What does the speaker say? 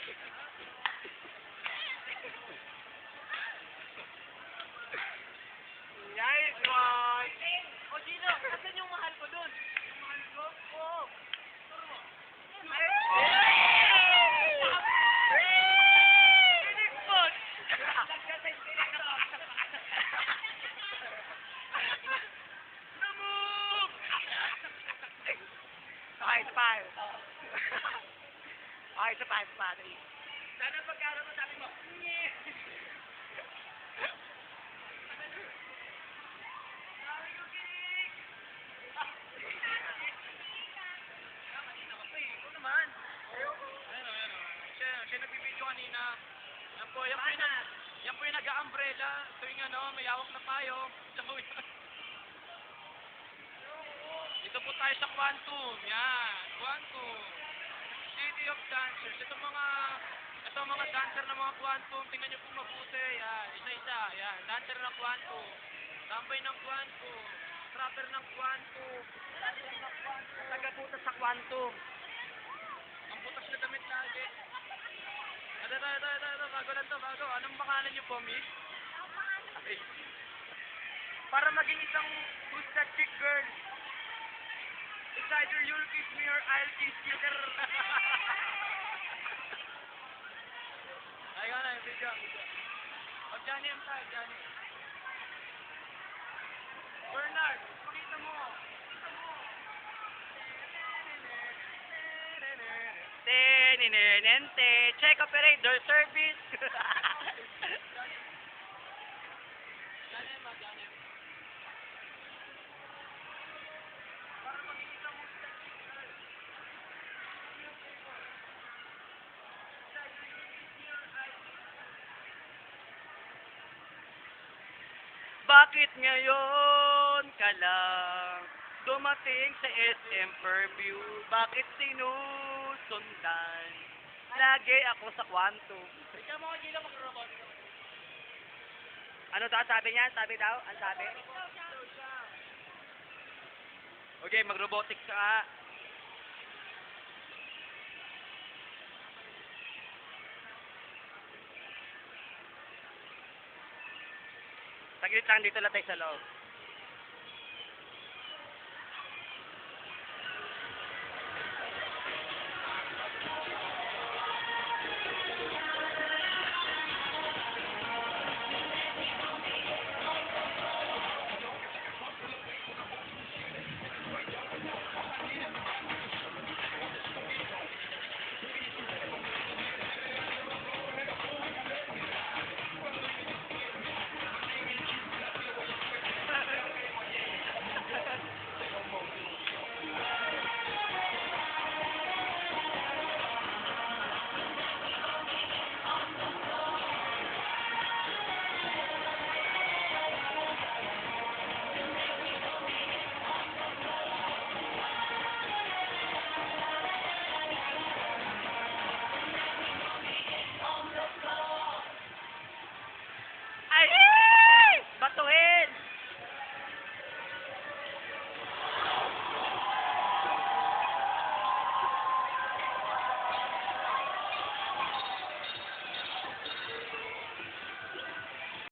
Nice one! O Gino, kasan yung mahal ko dun? Yung mahal ko? Oo. Turo mo. Finish spot! Na-move! Okay, isa pa. Okay, isa pa. Sana pagkara mo sabi mo, nye! Ikaw naman. Ayun. Siya nagbibideo kanina. Yan po yung nag-a-umbrella. Tuwing may hawak na tayo. Dito po tayo sa Quantum. Yan, Quantum. City of Dancers. Ito mga dancer ng mga Quantum. Tingnan nyo po mabuti. Yan, isa-isa. Yan, dancer ng Quantum. Tambay ng Quantum. Trapper ng Quantum. Taga-putas sa Quantum. Ang butas na damit lagi. Ito. Bago. Anong pangalan niyo po, miss? Okay. Para maging isang who's that chick girl? It's either you'll kiss me or I'll kiss you. Ayun na yung video. O, Johnny M. tayo, Johnny. Bernard, pakita mo. Teninente. Check operator service. Johnny M. Para maging isang who's that chick girl. Bakit ngayon ka lang dumating sa SM Fairview? Bakit sinusundan? Lagi ako sa Quantum. Ikaw mo, Gila, mag-robot. Ano daw sabi niya? Sabi daw? Ang sabi? Okay, mag-robotics ka nga. Saglit lang, dito lang tayo sa loob.